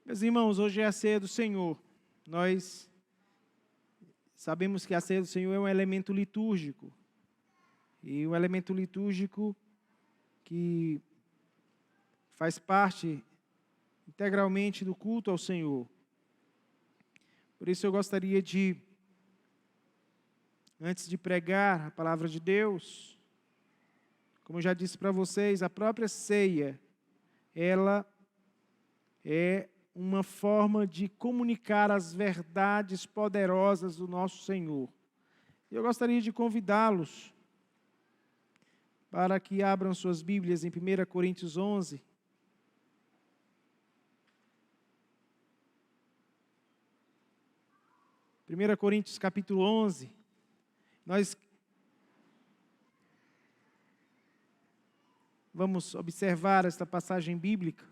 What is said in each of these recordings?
Meus irmãos, hoje é a ceia do Senhor. Nós sabemos que a ceia do Senhor é um elemento litúrgico. E um elemento litúrgico que faz parte integralmente do culto ao Senhor. Por isso eu gostaria de, antes de pregar a palavra de Deus, como eu já disse para vocês, a própria ceia, ela é uma forma de comunicar as verdades poderosas do nosso Senhor. Eu gostaria de convidá-los para que abram suas Bíblias em 1 Coríntios 11. Primeira Coríntios capítulo 11. Nós vamos observar esta passagem bíblica.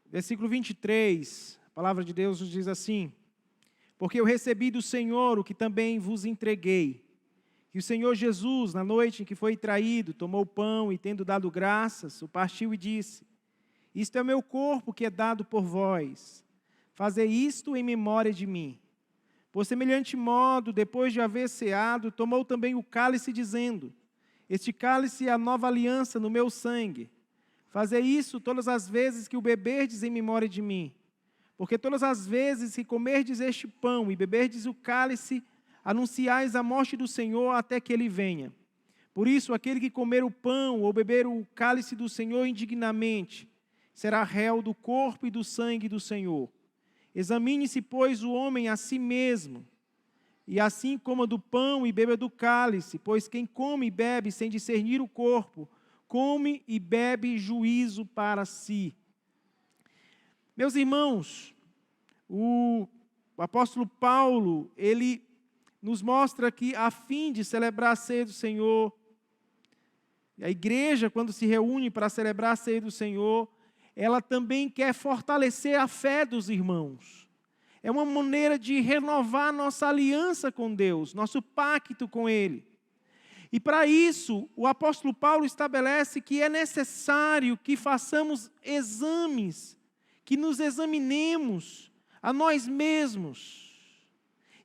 Versículo 23, a palavra de Deus nos diz assim: porque eu recebi do Senhor o que também vos entreguei, que o Senhor Jesus, na noite em que foi traído, tomou o pão e, tendo dado graças, o partiu e disse: isto é o meu corpo que é dado por vós, fazei isto em memória de mim. Por semelhante modo, depois de haver ceado, tomou também o cálice, dizendo: este cálice é a nova aliança no meu sangue. Fazei isso todas as vezes que o beberdes em memória de mim. Porque todas as vezes que comerdes este pão e beberdes o cálice, anunciais a morte do Senhor até que Ele venha. Por isso, aquele que comer o pão ou beber o cálice do Senhor indignamente, será réu do corpo e do sangue do Senhor. Examine-se, pois, o homem a si mesmo, e assim coma do pão e beba do cálice, pois quem come e bebe sem discernir o corpo, come e bebe juízo para si. Meus irmãos, o apóstolo Paulo, ele nos mostra que a fim de celebrar a ceia do Senhor, a igreja, quando se reúne para celebrar a ceia do Senhor, ela também quer fortalecer a fé dos irmãos. É uma maneira de renovar nossa aliança com Deus, nosso pacto com Ele. E para isso, o apóstolo Paulo estabelece que é necessário que façamos exames, que nos examinemos a nós mesmos.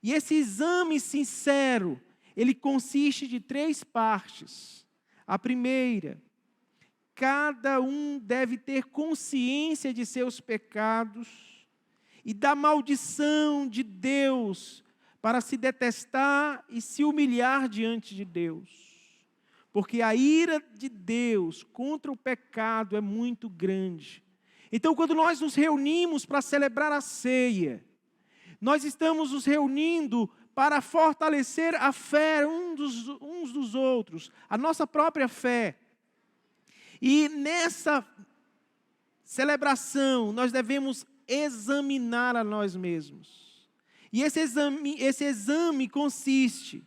E esse exame sincero, ele consiste de 3 partes. A primeira, cada um deve ter consciência de seus pecados e da maldição de Deus para se detestar e se humilhar diante de Deus. Porque a ira de Deus contra o pecado é muito grande. Então, quando nós nos reunimos para celebrar a ceia, nós estamos nos reunindo para fortalecer a fé uns dos outros, a nossa própria fé. E nessa celebração, nós devemos examinar a nós mesmos. E esse exame consiste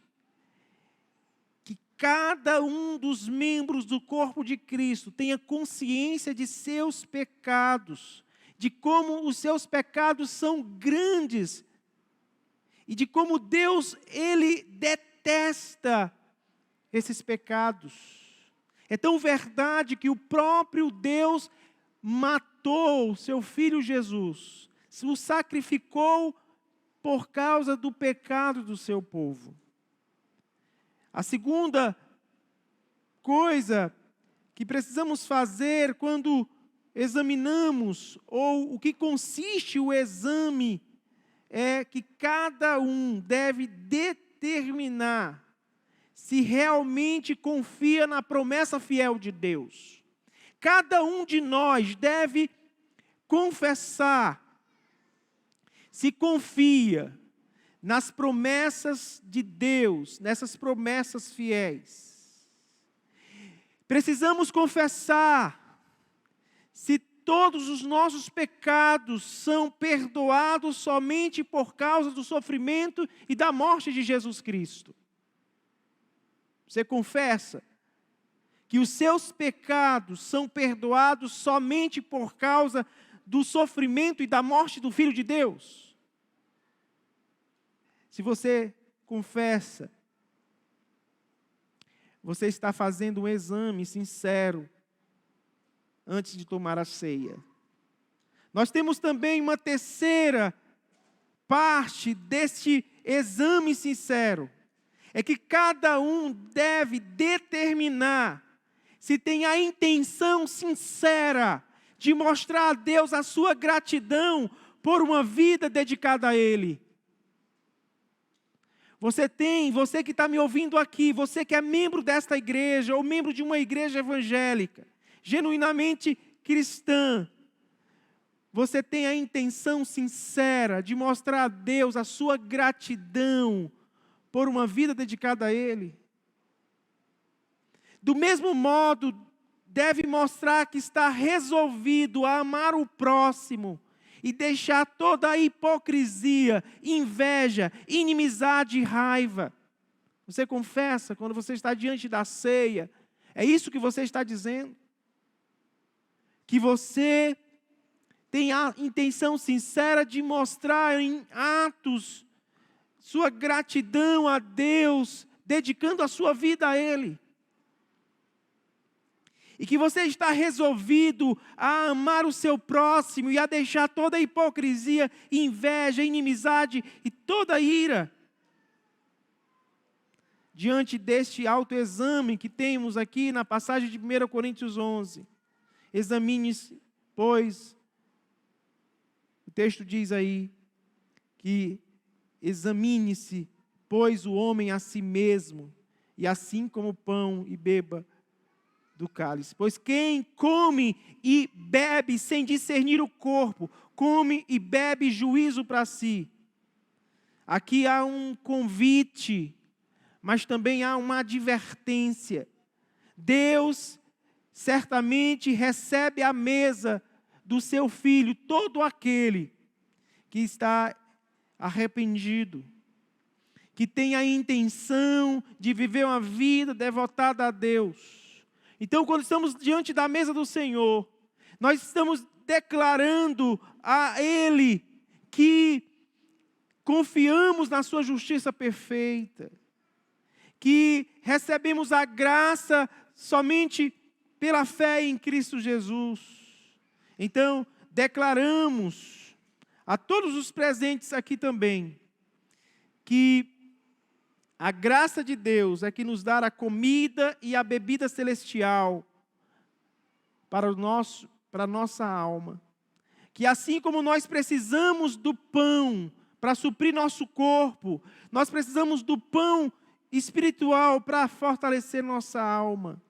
que cada um dos membros do corpo de Cristo tenha consciência de seus pecados, de como os seus pecados são grandes e de como Deus, Ele detesta esses pecados. É tão verdade que o próprio Deus matou o seu Filho Jesus, o sacrificou por causa do pecado do seu povo. A segunda coisa que precisamos fazer quando examinamos, ou o que consiste o exame, é que cada um deve determinar se realmente confia na promessa fiel de Deus. Cada um de nós deve confessar se confia nas promessas de Deus, nessas promessas fiéis. Precisamos confessar se todos os nossos pecados são perdoados somente por causa do sofrimento e da morte de Jesus Cristo. Você confessa que os seus pecados são perdoados somente por causa do sofrimento e da morte do Filho de Deus? Se você confessa, você está fazendo um exame sincero antes de tomar a ceia. Nós temos também uma terceira parte deste exame sincero. É que cada um deve determinar se tem a intenção sincera de mostrar a Deus a sua gratidão por uma vida dedicada a Ele. Você que está me ouvindo aqui, você que é membro desta igreja ou membro de uma igreja evangélica, genuinamente cristã, você tem a intenção sincera de mostrar a Deus a sua gratidão por uma vida dedicada a Ele? Do mesmo modo, deve mostrar que está resolvido a amar o próximo e deixar toda a hipocrisia, inveja, inimizade e raiva. Você confessa quando você está diante da ceia? É isso que você está dizendo? Que você tem a intenção sincera de mostrar em atos sua gratidão a Deus, dedicando a sua vida a Ele. E que você está resolvido a amar o seu próximo e a deixar toda a hipocrisia, inveja, inimizade e toda a ira. Diante deste autoexame que temos aqui na passagem de 1 Coríntios 11. Examine-se, pois, o texto diz aí que examine-se, pois, o homem a si mesmo, e assim como pão e beba do cálice. Pois quem come e bebe sem discernir o corpo, come e bebe juízo para si. Aqui há um convite, mas também há uma advertência. Deus certamente recebe à mesa do seu Filho todo aquele que está arrependido, que tem a intenção de viver uma vida devotada a Deus. Então, quando estamos diante da mesa do Senhor, nós estamos declarando a Ele que confiamos na sua justiça perfeita, que recebemos a graça somente pela fé em Cristo Jesus. Então, declaramos a todos os presentes aqui também que a graça de Deus é que nos dá a comida e a bebida celestial para a nossa alma. Que assim como nós precisamos do pão para suprir nosso corpo, nós precisamos do pão espiritual para fortalecer nossa alma.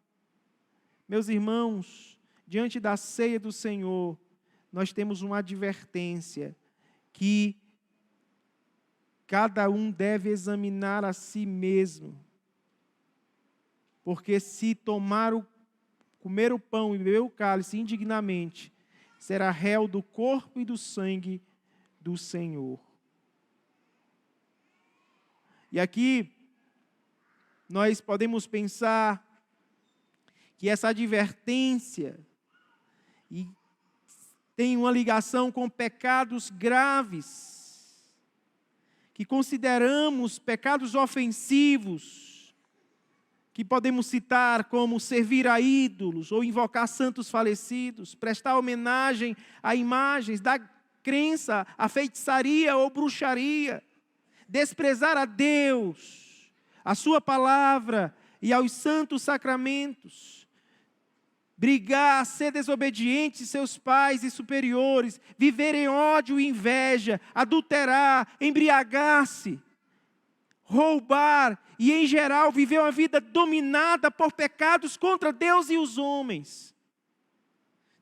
Meus irmãos, diante da ceia do Senhor, nós temos uma advertência que cada um deve examinar a si mesmo. Porque se comer o pão e beber o cálice indignamente, será réu do corpo e do sangue do Senhor. E aqui, nós podemos pensar que essa advertência tem uma ligação com pecados graves, que consideramos pecados ofensivos, que podemos citar como servir a ídolos, ou invocar santos falecidos, prestar homenagem a imagens, dar crença à feitiçaria ou bruxaria, desprezar a Deus, a sua palavra e aos santos sacramentos, brigar, ser desobediente a seus pais e superiores, viver em ódio e inveja, adulterar, embriagar-se, roubar e, em geral, viver uma vida dominada por pecados contra Deus e os homens.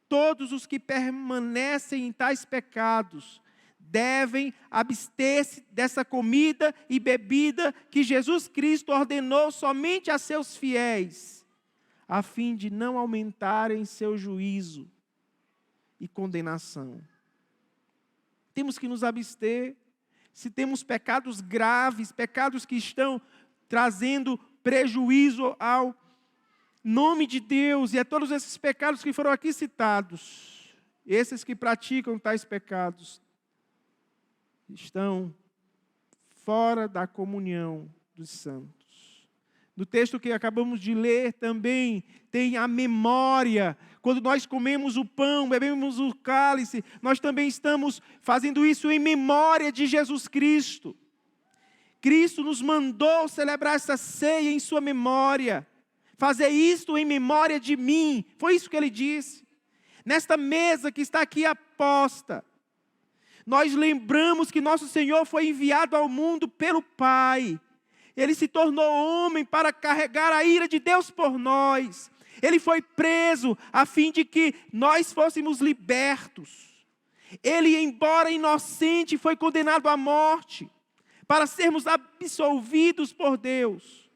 Todos os que permanecem em tais pecados devem abster-se dessa comida e bebida que Jesus Cristo ordenou somente a seus fiéis, a fim de não aumentarem seu juízo e condenação. Temos que nos abster. Se temos pecados graves, pecados que estão trazendo prejuízo ao nome de Deus, e a todos esses pecados que foram aqui citados, esses que praticam tais pecados, estão fora da comunhão dos santos. No texto que acabamos de ler também tem a memória. Quando nós comemos o pão, bebemos o cálice, nós também estamos fazendo isso em memória de Jesus Cristo. Cristo nos mandou celebrar essa ceia em sua memória. Fazer isto em memória de mim. Foi isso que ele disse. Nesta mesa que está aqui aposta, nós lembramos que nosso Senhor foi enviado ao mundo pelo Pai. Ele se tornou homem para carregar a ira de Deus por nós. Ele foi preso a fim de que nós fôssemos libertos. Ele, embora inocente, foi condenado à morte para sermos absolvidos por Deus.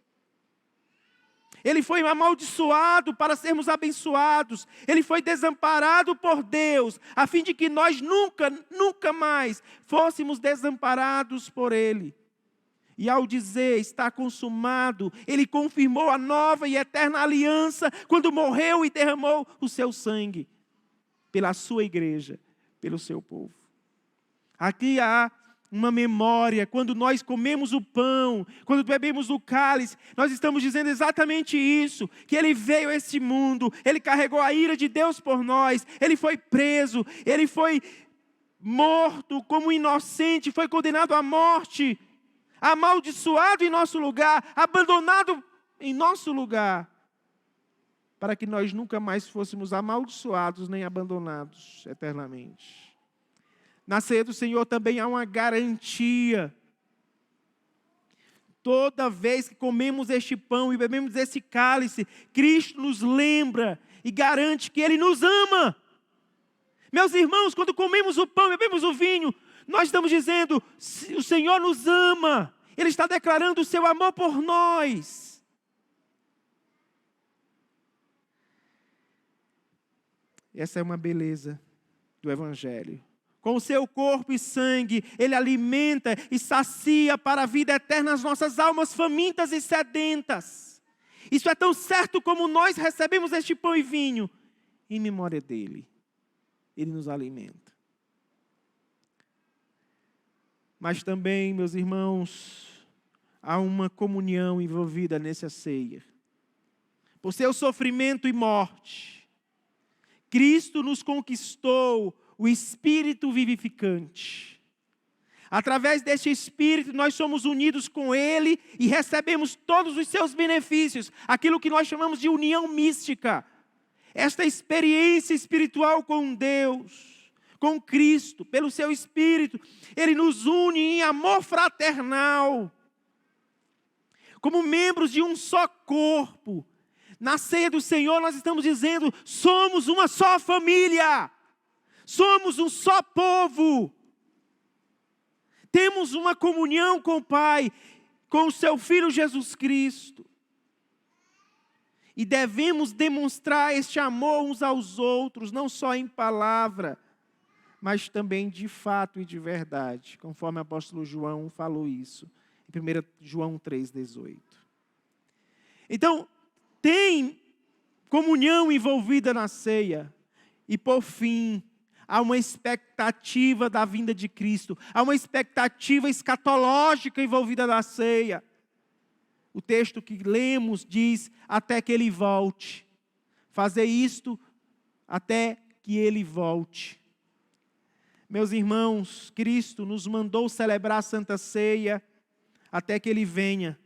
Ele foi amaldiçoado para sermos abençoados. Ele foi desamparado por Deus, a fim de que nós nunca mais fôssemos desamparados por Ele. E ao dizer, está consumado, Ele confirmou a nova e eterna aliança, quando morreu e derramou o seu sangue, pela sua igreja, pelo seu povo. Aqui há uma memória, quando nós comemos o pão, quando bebemos o cálice, nós estamos dizendo exatamente isso, que Ele veio a este mundo, Ele carregou a ira de Deus por nós, Ele foi preso, Ele foi morto como inocente, foi condenado à morte, amaldiçoado em nosso lugar, abandonado em nosso lugar, para que nós nunca mais fôssemos amaldiçoados nem abandonados eternamente. Na ceia do Senhor também há uma garantia. Toda vez que comemos este pão e bebemos esse cálice, Cristo nos lembra e garante que Ele nos ama. Meus irmãos, quando comemos o pão e bebemos o vinho, nós estamos dizendo, o Senhor nos ama. Ele está declarando o seu amor por nós. Essa é uma beleza do Evangelho. Com o seu corpo e sangue, Ele alimenta e sacia para a vida eterna as nossas almas famintas e sedentas. Isso é tão certo como nós recebemos este pão e vinho. Em memória dEle, Ele nos alimenta. Mas também, meus irmãos, há uma comunhão envolvida nessa ceia. Por seu sofrimento e morte, Cristo nos conquistou o Espírito vivificante. Através deste Espírito, nós somos unidos com Ele e recebemos todos os seus benefícios, aquilo que nós chamamos de união mística. Esta experiência espiritual com Deus, com Cristo, pelo seu Espírito, Ele nos une em amor fraternal, como membros de um só corpo. Na ceia do Senhor nós estamos dizendo, somos uma só família, somos um só povo, temos uma comunhão com o Pai, com o seu Filho Jesus Cristo, e devemos demonstrar este amor uns aos outros, não só em palavra, mas também de fato e de verdade, conforme o apóstolo João falou isso, em 1 João 3,18. Então, tem comunhão envolvida na ceia, e por fim, há uma expectativa da vinda de Cristo, há uma expectativa escatológica envolvida na ceia. O texto que lemos diz, até que Ele volte, fazer isto até que Ele volte. Meus irmãos, Cristo nos mandou celebrar a Santa Ceia até que Ele venha.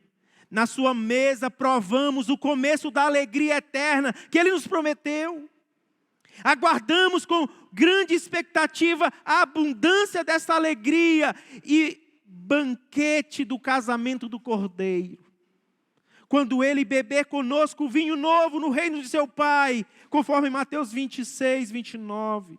Na sua mesa provamos o começo da alegria eterna que Ele nos prometeu. Aguardamos com grande expectativa a abundância dessa alegria e banquete do casamento do Cordeiro. Quando Ele beber conosco o vinho novo no reino de seu Pai, conforme Mateus 26, 29.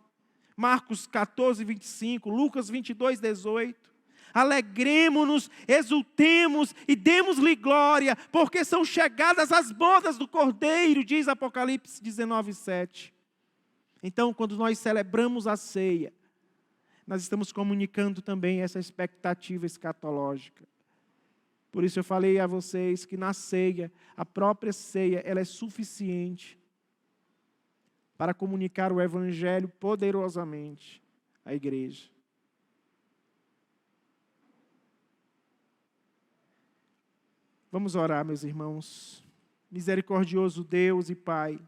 Marcos 14, 25, Lucas 22, 18. alegremo-nos, exultemos e demos-lhe glória, porque são chegadas as bodas do Cordeiro, diz Apocalipse 19:7. Então, quando nós celebramos a ceia, nós estamos comunicando também essa expectativa escatológica. Por isso eu falei a vocês que na ceia, a própria ceia, ela é suficiente para comunicar o Evangelho poderosamente à igreja. Vamos orar, meus irmãos. Misericordioso Deus e Pai,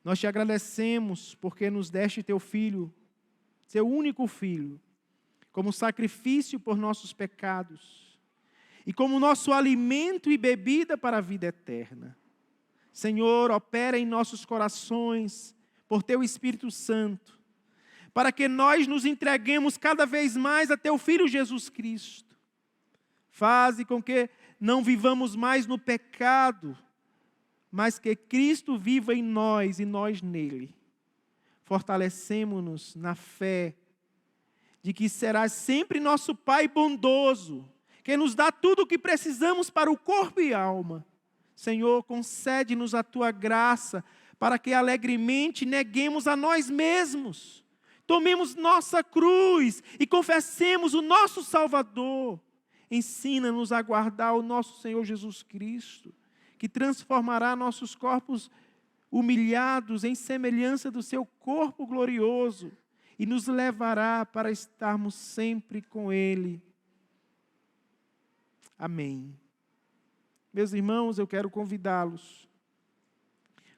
nós te agradecemos porque nos deste teu Filho, seu único Filho, como sacrifício por nossos pecados e como nosso alimento e bebida para a vida eterna. Senhor, opera em nossos corações por teu Espírito Santo, para que nós nos entreguemos cada vez mais a teu Filho Jesus Cristo. Faze com que não vivamos mais no pecado, mas que Cristo viva em nós e nós nele. Fortalecemo-nos na fé de que serás sempre nosso Pai bondoso, que nos dá tudo o que precisamos para o corpo e alma. Senhor, concede-nos a tua graça para que alegremente neguemos a nós mesmos, tomemos nossa cruz e confessemos o nosso Salvador. Ensina-nos a guardar o nosso Senhor Jesus Cristo, que transformará nossos corpos humilhados em semelhança do seu corpo glorioso e nos levará para estarmos sempre com Ele. Amém. Meus irmãos, eu quero convidá-los,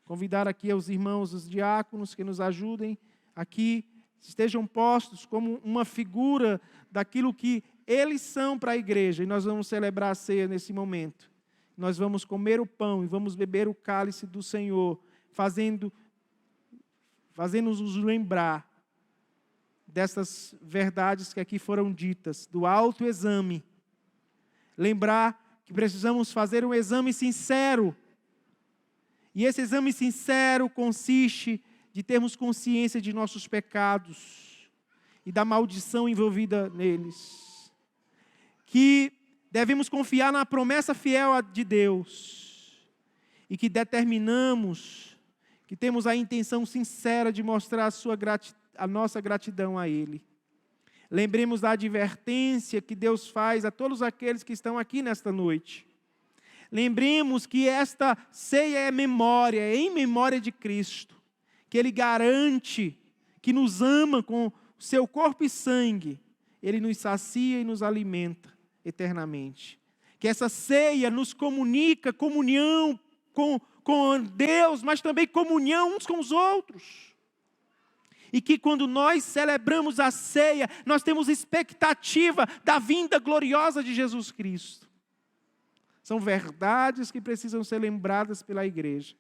convidar aqui aos irmãos, os diáconos que nos ajudem aqui, estejam postos como uma figura daquilo que eles são para a igreja, e nós vamos celebrar a ceia nesse momento. Nós vamos comer o pão e vamos beber o cálice do Senhor, fazendo-nos lembrar dessas verdades que aqui foram ditas, do autoexame. Lembrar que precisamos fazer um exame sincero. E esse exame sincero consiste de termos consciência de nossos pecados e da maldição envolvida neles. Que devemos confiar na promessa fiel de Deus e que determinamos, que temos a intenção sincera de mostrar a nossa gratidão a Ele. Lembremos da advertência que Deus faz a todos aqueles que estão aqui nesta noite. Lembremos que esta ceia é memória, é em memória de Cristo, que Ele garante que nos ama com o seu corpo e sangue, Ele nos sacia e nos alimenta eternamente. Que essa ceia nos comunica comunhão com Deus, mas também comunhão uns com os outros. E que quando nós celebramos a ceia, nós temos expectativa da vinda gloriosa de Jesus Cristo. São verdades que precisam ser lembradas pela igreja.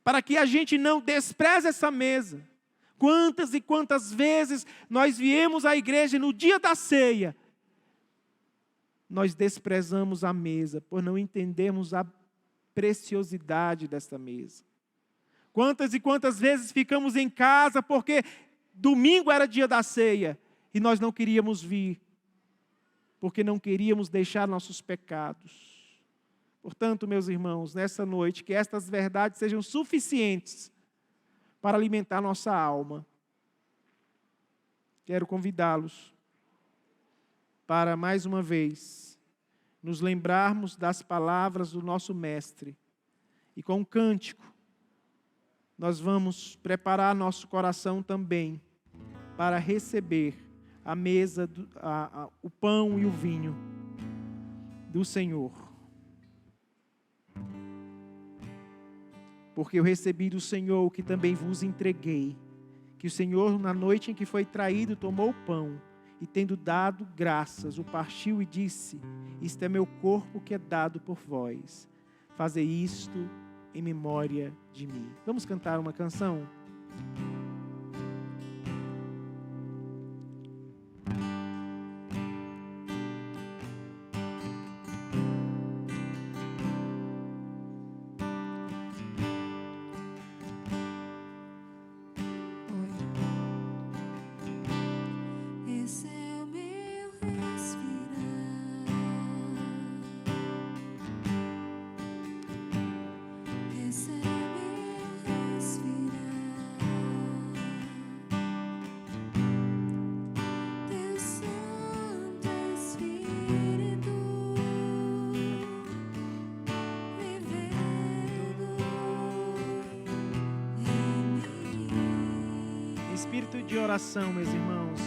Para que a gente não despreze essa mesa. Quantas e quantas vezes nós viemos à igreja no dia da ceia, nós desprezamos a mesa, por não entendermos a preciosidade desta mesa. Quantas e quantas vezes ficamos em casa porque domingo era dia da ceia e nós não queríamos vir, porque não queríamos deixar nossos pecados. Portanto, meus irmãos, nessa noite, que estas verdades sejam suficientes para alimentar nossa alma. Quero convidá-los para, mais uma vez, nos lembrarmos das palavras do nosso Mestre. E com um cântico, nós vamos preparar nosso coração também para receber a mesa, o pão e o vinho do Senhor. Porque eu recebi do Senhor o que também vos entreguei, que o Senhor, na noite em que foi traído, tomou o pão e, tendo dado graças, o partiu e disse: isto é meu corpo que é dado por vós. Fazei isto em memória de mim. Vamos cantar uma canção? Esse é o meu momento de oração, meus irmãos.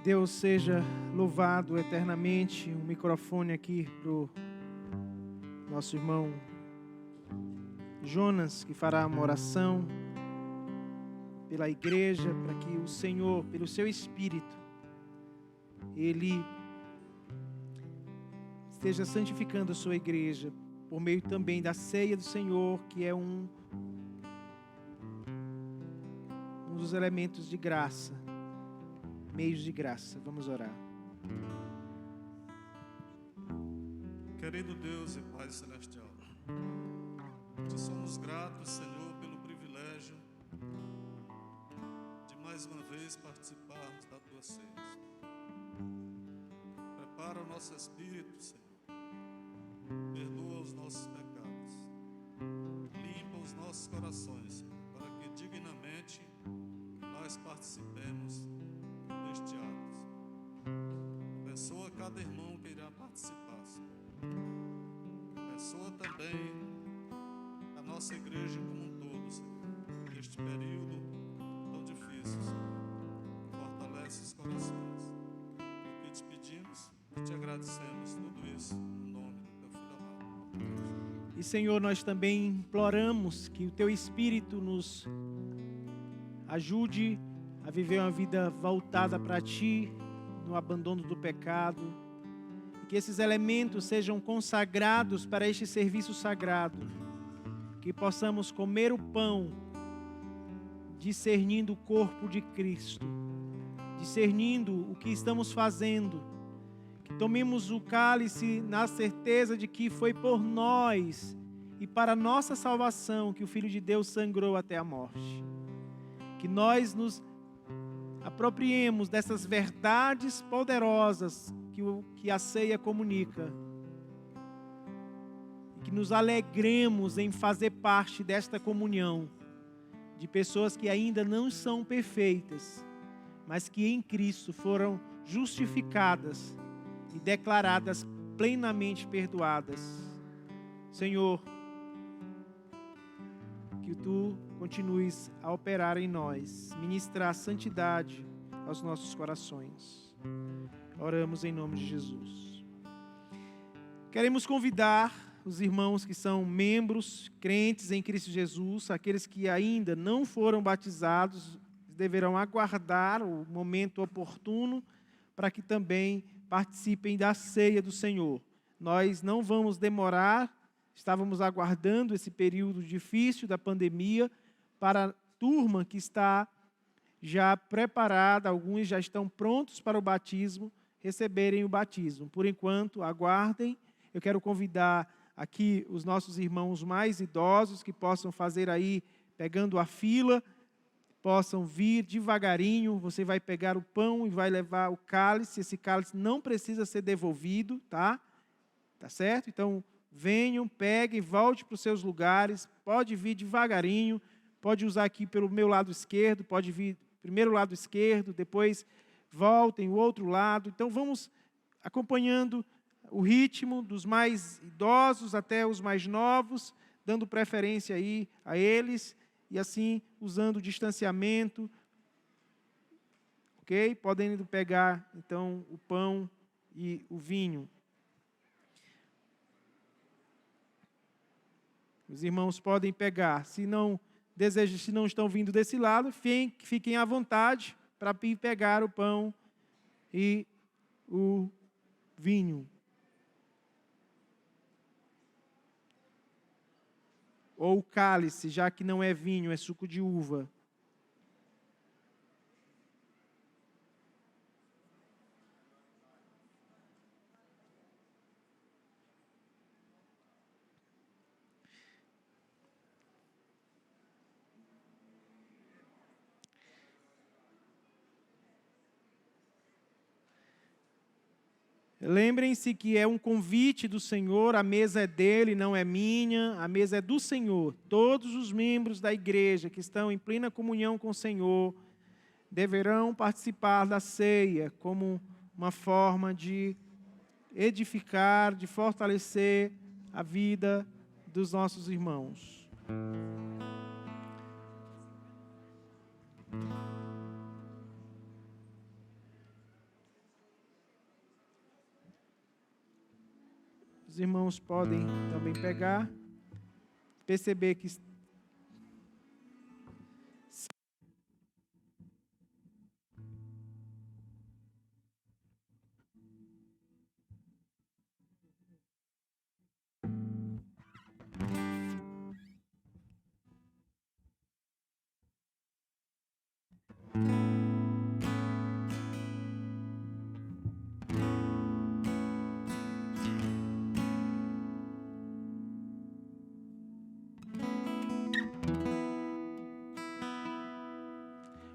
Deus seja louvado eternamente. Um microfone aqui para o nosso irmão Jonas, que fará uma oração pela igreja, para que o Senhor, pelo seu Espírito, Ele esteja santificando a sua igreja, por meio também da ceia do Senhor, que é um dos elementos de graça, meios de graça. Vamos orar. Querido Deus e Pai Celestial, te somos gratos, Senhor, pelo privilégio de mais uma vez participarmos da Tua ceia. Prepara o nosso espírito, Senhor, perdoa os nossos pecados, limpa os nossos corações, Senhor, para que dignamente nós participemos deste ato. Abençoa cada irmão que irá participar, Senhor. Abençoa também a nossa igreja como um todo, Senhor, neste período tão difícil, Senhor. Fortalece os corações. O que te pedimos e te agradecemos tudo isso no nome do Teu Filho amado. E Senhor, nós também imploramos que o Teu Espírito nos ajude a viver uma vida voltada para Ti, no abandono do pecado, e que esses elementos sejam consagrados para este serviço sagrado, que possamos comer o pão, discernindo o corpo de Cristo, discernindo o que estamos fazendo, que tomemos o cálice na certeza de que foi por nós e para a nossa salvação que o Filho de Deus sangrou até a morte, que nós nos apropriemos dessas verdades poderosas que a ceia comunica. E que nos alegremos em fazer parte desta comunhão de pessoas que ainda não são perfeitas, mas que em Cristo foram justificadas e declaradas plenamente perdoadas. Senhor, que Tu continues a operar em nós, ministrar santidade aos nossos corações. Oramos em nome de Jesus. Queremos convidar os irmãos que são membros, crentes em Cristo Jesus, aqueles que ainda não foram batizados, deverão aguardar o momento oportuno para que também participem da ceia do Senhor. Nós não vamos demorar, estávamos aguardando esse período difícil da pandemia para a turma que está já preparada, alguns já estão prontos para o batismo, receberem o batismo. Por enquanto, aguardem. Eu quero convidar aqui os nossos irmãos mais idosos que possam fazer aí, pegando a fila, possam vir devagarinho. Você vai pegar o pão e vai levar o cálice. Esse cálice não precisa ser devolvido, tá? Tá certo? Então, venham, peguem, volte para os seus lugares. Pode vir devagarinho. Pode usar aqui pelo meu lado esquerdo. Pode vir primeiro o lado esquerdo, depois voltem o outro lado. Então, vamos acompanhando o ritmo dos mais idosos até os mais novos, dando preferência aí a eles, e assim, usando o distanciamento, ok? Podem pegar, então, o pão e o vinho. Os irmãos podem pegar. Se não estão vindo desse lado, fiquem à vontade para pegar o pão e o vinho. Ou o cálice, já que não é vinho, é suco de uva. Lembrem-se que é um convite do Senhor, a mesa é dele, não é minha, a mesa é do Senhor. Todos os membros da igreja que estão em plena comunhão com o Senhor deverão participar da ceia como uma forma de edificar, de fortalecer a vida dos nossos irmãos. Os irmãos podem também pegar, perceber que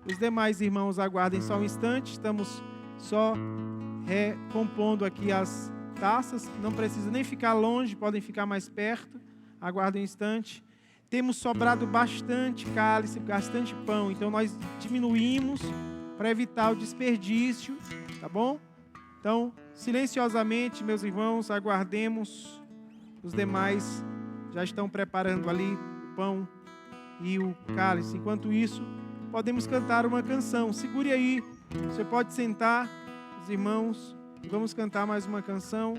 os demais irmãos aguardem só um instante, estamos só recompondo aqui as taças, não precisa nem ficar longe, podem ficar mais perto, aguardem um instante. Temos sobrado bastante cálice, bastante pão, então nós diminuímos para evitar o desperdício, tá bom? Então, silenciosamente, meus irmãos, aguardemos, os demais já estão preparando ali o pão e o cálice. Enquanto isso, podemos cantar uma canção. Segure aí, você pode sentar, os irmãos, e vamos cantar mais uma canção.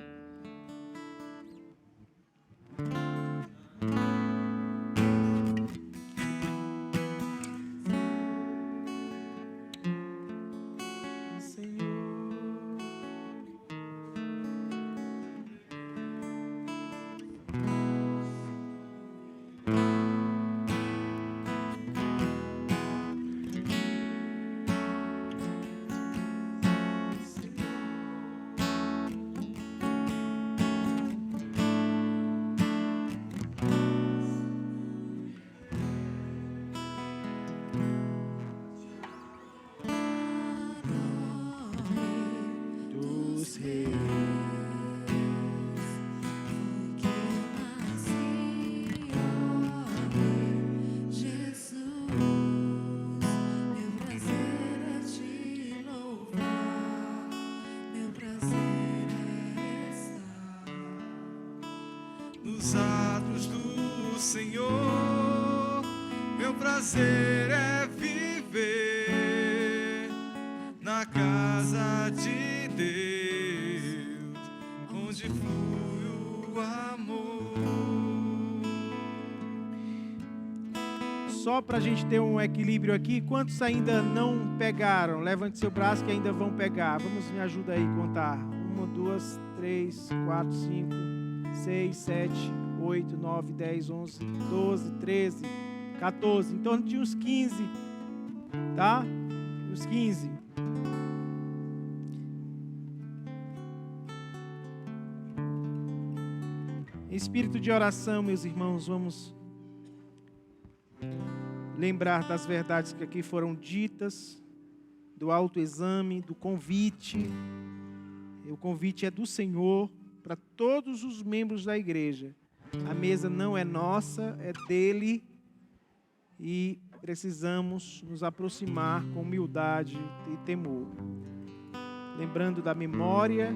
Nos atos do Senhor, meu prazer é viver na casa de Deus, onde flui o amor. Só para a gente ter um equilíbrio aqui, quantos ainda não pegaram? Levante seu braço que ainda vão pegar. Vamos, me ajuda aí a contar. 1, 2, 3, 4, 5, 6, 7, 8, 9, 10, 11, 12, 13, 14. Em torno de uns 15, tá? Uns 15. Em espírito de oração, meus irmãos, vamos lembrar das verdades que aqui foram ditas, do autoexame, do convite. O convite é do Senhor para todos os membros da igreja. A mesa não é nossa, é dele, e precisamos nos aproximar com humildade e temor, lembrando da memória,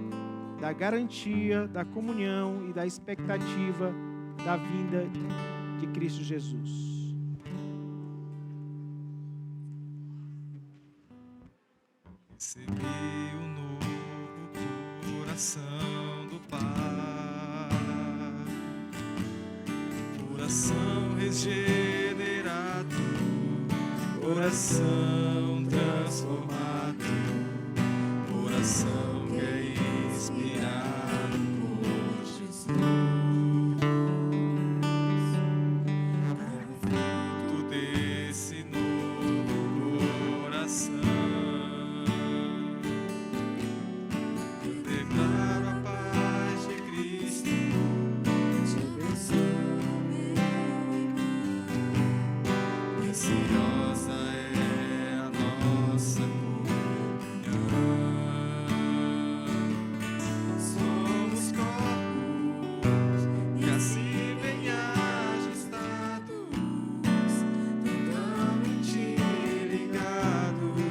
da garantia, da comunhão e da expectativa da vinda de Cristo Jesus. Recebi um novo coração do Pai, coração regenerado, coração transformado, coração que é inspirado por Jesus. Fruto desse novo coração, eu declaro a paz de Cristo. Preciosa é a nossa comunhão. Somos corpos e assim bem ajustados, totalmente ligados,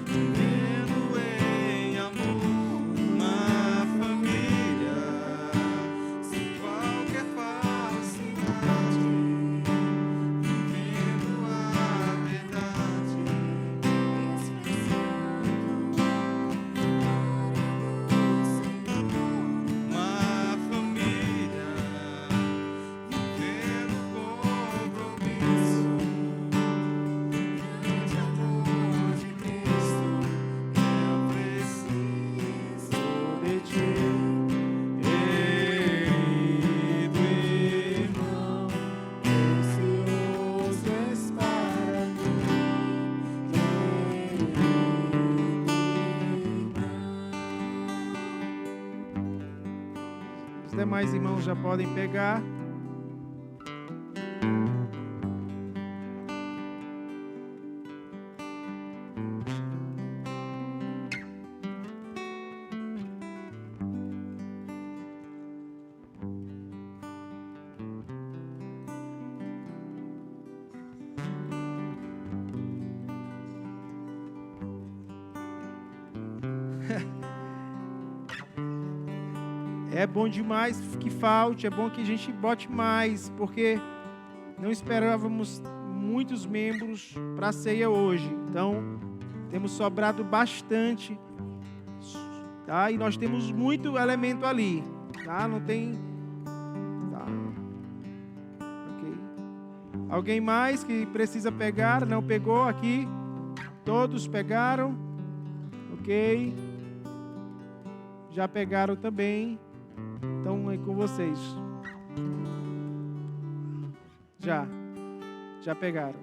vivendo em amor, uma família, sem qualquer falsidade, vivendo a verdade, uma família, vivendo compromisso, grande amor de Cristo, eu preciso de ti, querido irmão, precioso és para mim, querido irmão. Os demais irmãos já podem pegar. É bom demais que falte, é bom que a gente bote mais, porque não esperávamos muitos membros para a ceia hoje. Então, temos sobrado bastante, tá? E nós temos muito elemento ali, tá? Não tem... Tá. Ok. Alguém mais que precisa pegar? Não pegou aqui? Todos pegaram? Ok. Já pegaram também. Então, é com vocês. Já pegaram.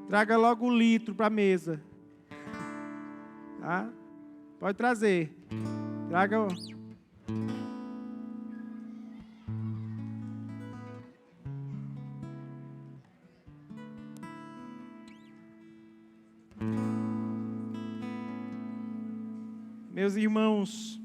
Traga logo o litro para a mesa. Tá? Pode trazer. Traga. Meus irmãos,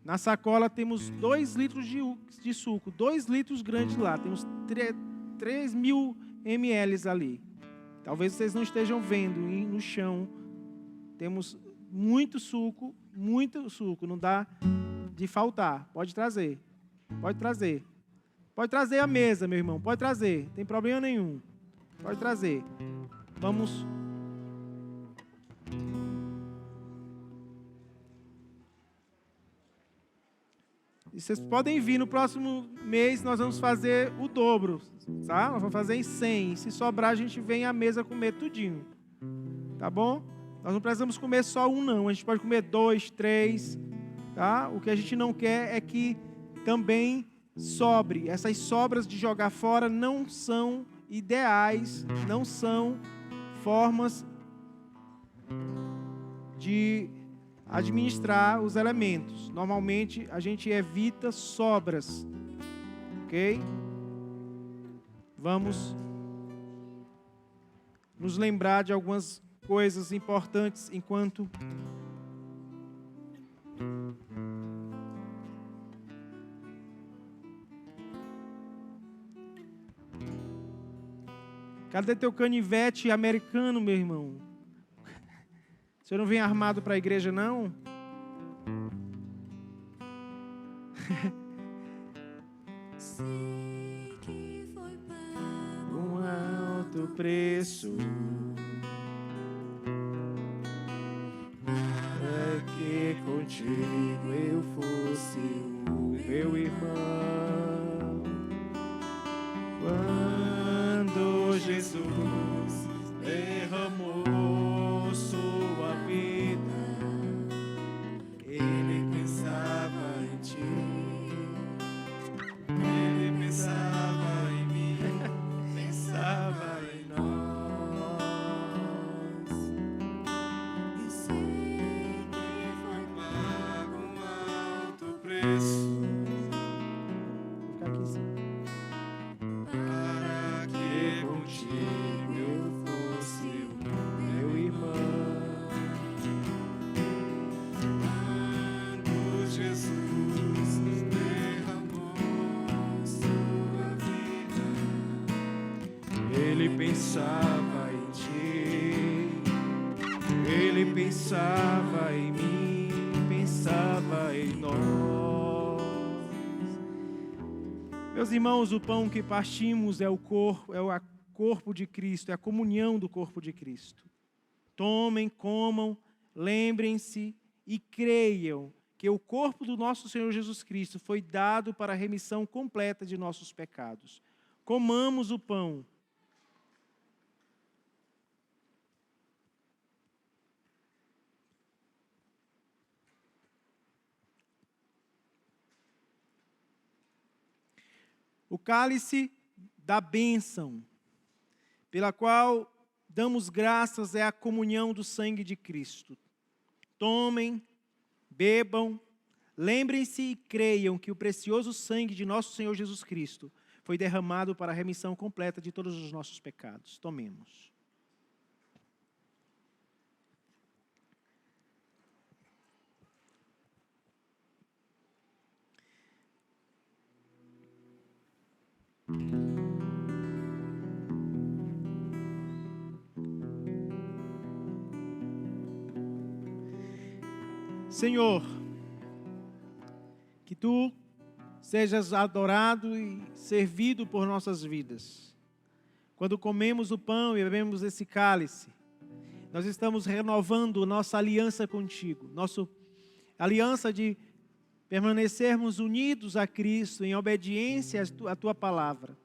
na sacola temos 2 litros de suco, 2 litros grandes lá, temos 3.000 ml ali. Talvez vocês não estejam vendo no chão. Temos muito suco, não dá de faltar. Pode trazer. Pode trazer. Pode trazer a mesa, meu irmão, pode trazer. Não tem problema nenhum. Pode trazer. Vamos. E vocês podem vir no próximo mês, nós vamos fazer o dobro, tá? Nós vamos fazer em 100. Se sobrar, a gente vem à mesa comer tudinho. Tá bom? Nós não precisamos comer só um, não. A gente pode comer 2, 3, tá? O que a gente não quer é que também sobre. Essas sobras de jogar fora não são ideais, não são formas de administrar os elementos. Normalmente a gente evita sobras, ok? Vamos nos lembrar de algumas coisas importantes enquanto Cadê teu canivete americano, meu irmão? Você não vem armado para a igreja, não? Sei que foi pago Um alto preço para que contigo eu fosse o meu irmão. Quando Jesus derramou sua vida, Ele pensava em ti. Ele pensava em mim, pensava em nós. Eu sei que foi Pago um alto preço. Vou ficar aqui assim. Para que contigo eu fosse o meu irmão. Quando Jesus derramou sua vida, Ele pensava em ti, Ele pensava em mim, pensava em nós. Meus irmãos, o pão que partimos é o corpo de Cristo, é a comunhão do corpo de Cristo. Tomem, comam, lembrem-se e creiam que o corpo do nosso Senhor Jesus Cristo foi dado para a remissão completa de nossos pecados. Comamos o pão. O cálice da bênção, pela qual damos graças, é a comunhão do sangue de Cristo. Tomem, bebam, lembrem-se e creiam que o precioso sangue de nosso Senhor Jesus Cristo foi derramado para a remissão completa de todos os nossos pecados. Tomemos. Senhor, que Tu sejas adorado e servido por nossas vidas. Quando comemos o pão e bebemos esse cálice, nós estamos renovando nossa aliança contigo, nossa aliança de permanecermos unidos a Cristo em obediência à Tua palavra.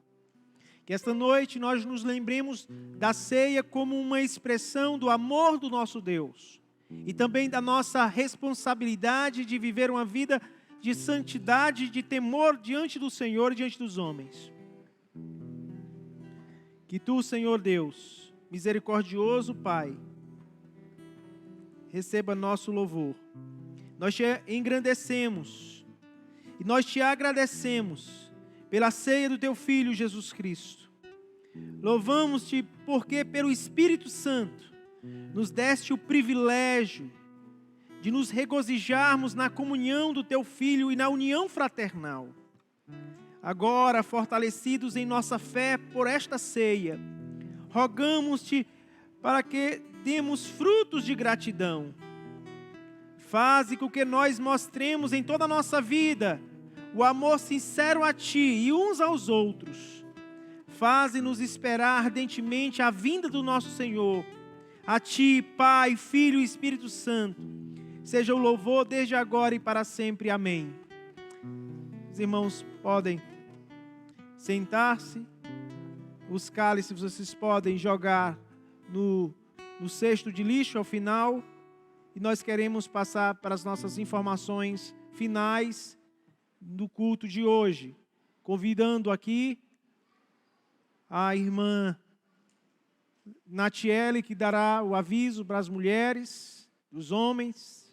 Que esta noite nós nos lembremos da ceia como uma expressão do amor do nosso Deus e também da nossa responsabilidade de viver uma vida de santidade, de temor diante do Senhor e diante dos homens. Que Tu, Senhor Deus, misericordioso Pai, receba nosso louvor. Nós Te engrandecemos e nós Te agradecemos pela ceia do Teu Filho Jesus Cristo. Louvamos-Te porque pelo Espírito Santo nos deste o privilégio de nos regozijarmos na comunhão do Teu Filho e na união fraternal. Agora, fortalecidos em nossa fé por esta ceia, rogamos-Te para que demos frutos de gratidão. Faze com que nós mostremos em toda a nossa vida o amor sincero a Ti e uns aos outros. Faze-nos esperar ardentemente a vinda do nosso Senhor. A Ti, Pai, Filho e Espírito Santo, seja o louvor desde agora e para sempre. Amém. Os irmãos podem sentar-se. Os cálices vocês podem jogar no cesto de lixo ao final. E nós queremos passar para as nossas informações finais do culto de hoje, convidando aqui a irmã Natiele, que dará o aviso para as mulheres, os homens.